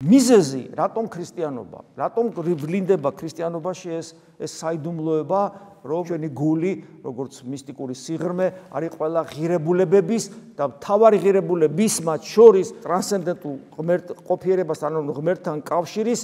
მიზეზი, რატომ ქრისტიანობა, რატომ ვლინდება ქრისტიანობაში ეს საიდუმლოება, რომ ჩვენი გული, როგორც მისტიკური სიღრმე, არის ყველა ღირებულებების და მთავარი ღირებულების მათ შორის ტრანსცენდენტულ ყოფიერებასთან, ანუ ღმერთთან კავშირის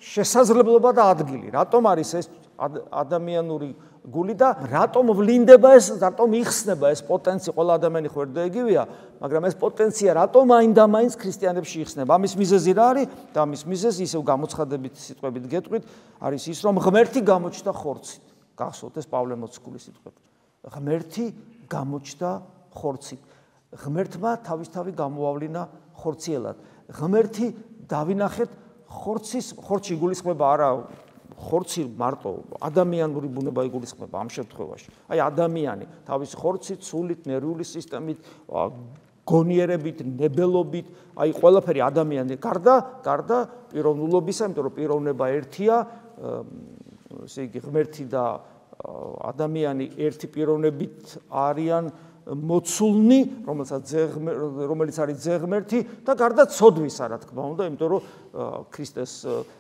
შესაძლებლობა და ადგილი. რატომ არის ეს ადამიანური გული და რატომ ვლინდება ეს, რატომ იხსნება ეს პოტენცია, ყველა ადამიანი ხო ერთდაიგივეა, მაგრამ ეს პოტენცია რატომ აინდა-მაინც ქრისტიანებში იხსნება? ამის მიზეზი რა არის? და ამის მიზეზი ისევ გამოცხადებით სიტყვებით გეტყვით, არის ის, რომ ღმერთი გამოჩნდა ხორცით. გახსოვთ ეს პავლე მოციქულის სიტყვები. ღმერთი გამოჩნდა ხორცით. ღმერთმა თავისთავად გამოავლინა ხორციელად. ღმერთი დავინახეთ ხორცი იგულისხმება არა ხორცი მარტო ადამიანური ბუნება იგულისხმება ამ შემთხვევაში. აი ადამიანი თავისი ხორცით, სულით, ნერვული სისტემით, გონიერებით, ნებელობით, აი ყველაფერი ადამიანი გარდა პიროვნულობისა, იმიტომ რომ პიროვნება ერთია, ესე იგი ღმერთი და ადამიანი ერთი პიროვნებით არიან მოცულნი, რომელიც არის ძეღმერთი და გარდა ცოდვისა, რა თქმა უნდა, იმიტომ რომ ქრისტეს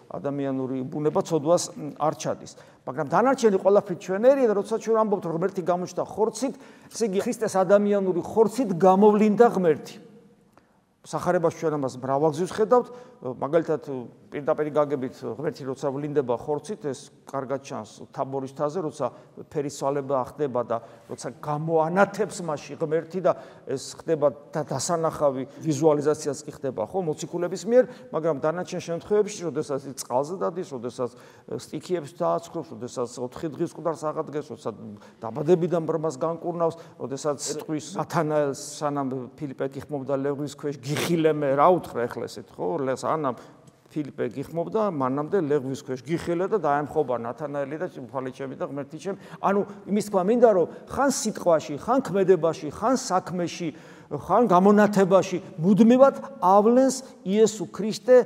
ადამიანური ბუნება ცოდვას არ ჩადის. მაგრამ დანარჩენი ყველაფერი ჩვენერია და როცა ჩვენ ამბობთ, რომ ღმერთი გამოჩნდა ხორცით, ესე იგი ქრისტეს ადამიანური ხორცით გამოვლინდა ღმერთი. სახარებაში ჩვენ ამას მრავალგზის ხედავთ, მაგალითად პირდაპირ გაგებით ღმერთი როცა ვლინდება ხორცით, ეს კარგად ჩანს თაბორის მთაზე, როცა ფერისცვალება ხდება და როცა გამოანათებს მასში ღმერთი და ეს ხდება დასანახავი ვიზუალიზაციაც კი ხდება ხო მოციქულების მიერ, მაგრამ დანარჩენ შემთხვევებში, როდესაც წყალზე დადის, როდესაც სტიქიებს დააცხრობს, როდესაც 4 დღის მკვდარს აღადგენს, როცა დაბადებიდან ბრმას განკურნავს, როდესაც ეთქვის ნათანაელს სანამ ფილიპე გიხმობდა ლეღვის ქვეშ გიხილემე რა უთხრა ეხლა ესეთ ხო სანამ ფილიპე გიხმობდა მანამდე ლეღვის ქვეშ გიხილე და დაემხობა ნათანაელი და უფალეჩემი და ღმერთი ჩემი ანუ იმის თქვა მინდა რომ ხან სიტყვაში ხან ქმედებაში ხან საქმეში ხან გამონათებაში მუდმივად ავლენს იესო ქრისტე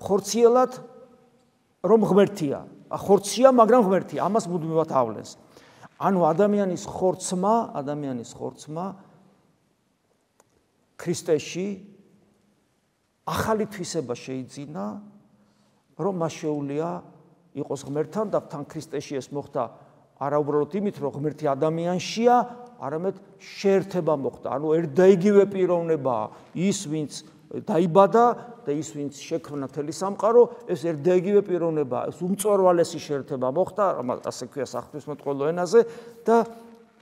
ხორციელად რომ ღმერთია ხორცია მაგრამ ღმერთია ამას მუდმივად ავლენს ანუ ადამიანის ხორცმა ქრისტეში ახალი თვისება შეიძინა, რომ მას შეუძლია იყოს ღმერთთან და თან ქრისტეში ეს მოხდა არა უბრალოდ იმით, რომ ღმერთი ადამიანშია, არამედ შეერთება მოხდა. ანუ ერთდაიგივე პიროვნებაა ის, ვინც დაიბადა და ის, ვინც შექმნა მთელი სამყარო, ეს ერთდაიგივე პიროვნებაა. ეს უმწვერვალესი შეერთება მოხდა, ასე ქვია საღვთისმეტყველო ენაზე და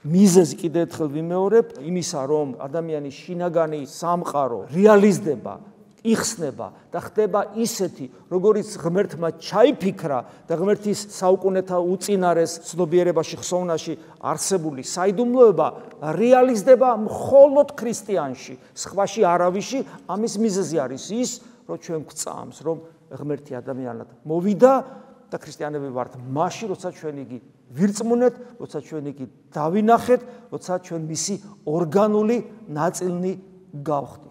მიზეზი კიდე ერთხელ ვიმეორებ, იმისა, რომ ადამიანის შინაგანი სამყარო რეალიზდება იხსნება და ხდება ისეთი, როგორიც ღმერთმა ჩაიფიქრა და ღმერთის საუკუნეთა უწინარეს ცნობიერებაში, ხსოვნაში არსებული საიდუმლოება რეალიზდება მხოლოდ ქრისტიანში, სხვაში არავიში. ამის მიზეზი არის ის, რომ ჩვენ გვწამს, რომ ღმერთი ადამიანად მოვიდა და ქრისტიანები ვართ მაშინ, როცა ჩვენ იგი ვირწმუნეთ, როცა ჩვენ იგი დავინახეთ, როცა ჩვენ მისი ორგანული ნაწილნი გავხდით.